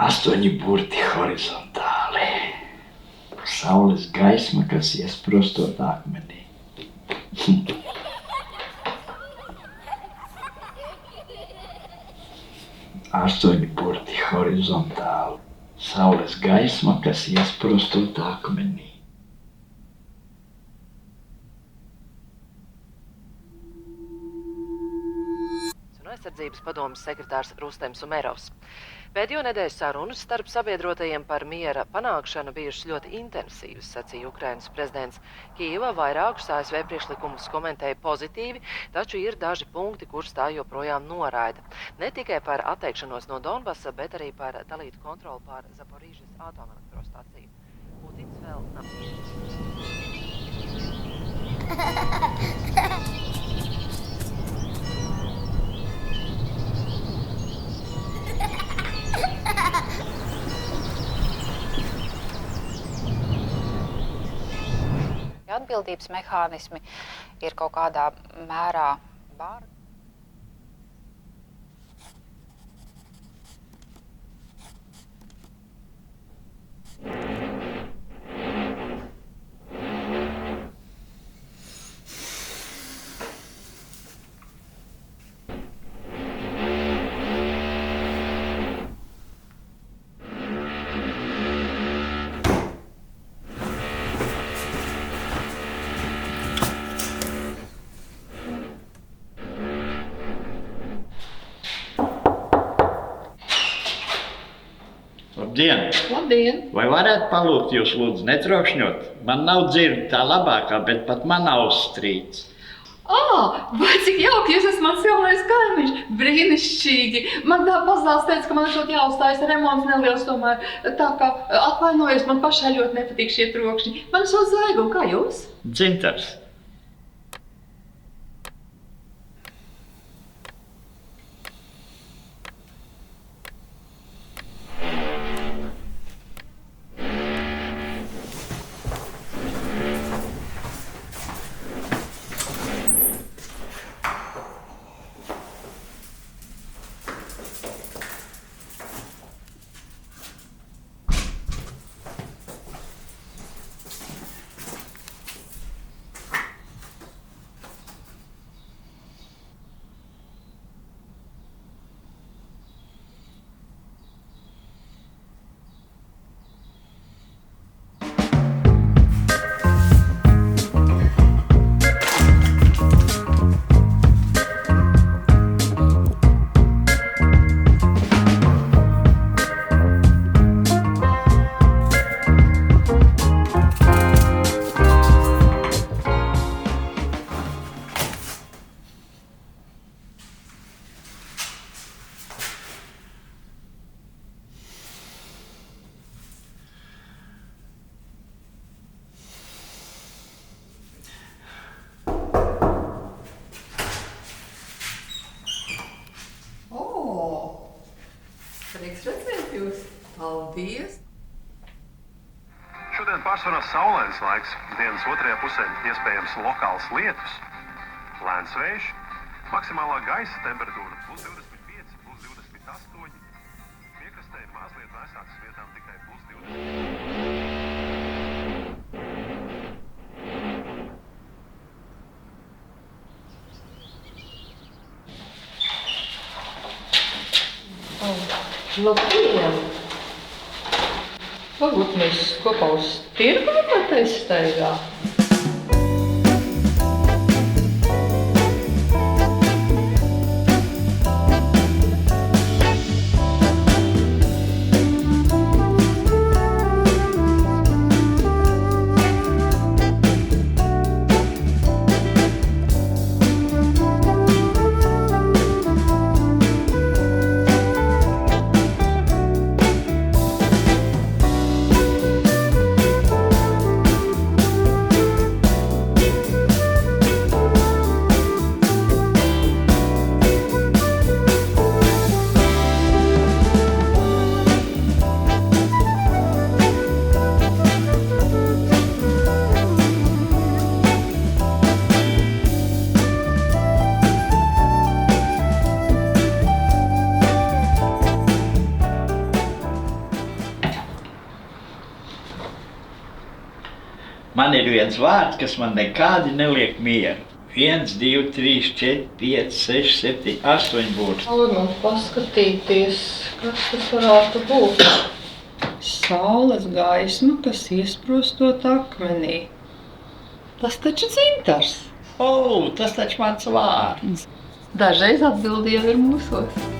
8 burti horizontāli. Saules gaisma, kas iesprostot akmenī. 8 burti horizontāli. Saules gaisma, kas iesprostot akmenī. Aizsardzības padomes sekretārs Rustems Umerovs. Pēdējo nedēļu sarunas starp sabiedrotajiem par miera panākšanu bijušas ļoti intensīvas, sacīja Ukrainas prezidents. Kijevā vairākus ASV priekšlikumus komentēja pozitīvi, taču ir daži punkti, kurus tā joprojām noraida. Ne tikai par atteikšanos no Donbasa, bet arī par dalītu kontroli pār Zaporīžas atomelektrostaciju. Putins vēl nav. Atbildības mehānismi ir kaut kādā mērā bārgi. Labdien! Labdien! Vai varētu palūgt jūs lūdzu netrokšņot? Man nav dzirde tā labākā, bet pat man auss trīc. Vai cik jauki, jūs esat mans jaunais kaimiņš! Brīnišķīgi! Man tā pazdāls teica, ka man šot jāuzstājas remonts neliels tomēr. Tā kā atvainojos, man pašai ļoti nepatīk šie trokšņi. Man šot Zaigu, kā jūs? Dzintars. Prieks redzēt jūs. Paldies! Šodien pārsvarā saulains laiks. Dienas otrajā pusē iespējams lokāls lietus. Lēns vējš. Maksimālā gaisa temperatūra +25, +28. Piekrastē mazliet vēsākas vietām tikai +20. Labdien! Varbūt mēs kopā uz tirgu varētu aizstaigāt? Man ir viens vārds, kas man nekādi neliek mieru. 1, 2, 3, 4, 5, 6, 7, 8 burti. Ļauj man paskatīties, kas tas varētu būt. Saules gaisma, kas iesprostot akmenī. Tas taču dzintars. Tas taču mans vārds. Dažreiz atbildi jau ir mūsos.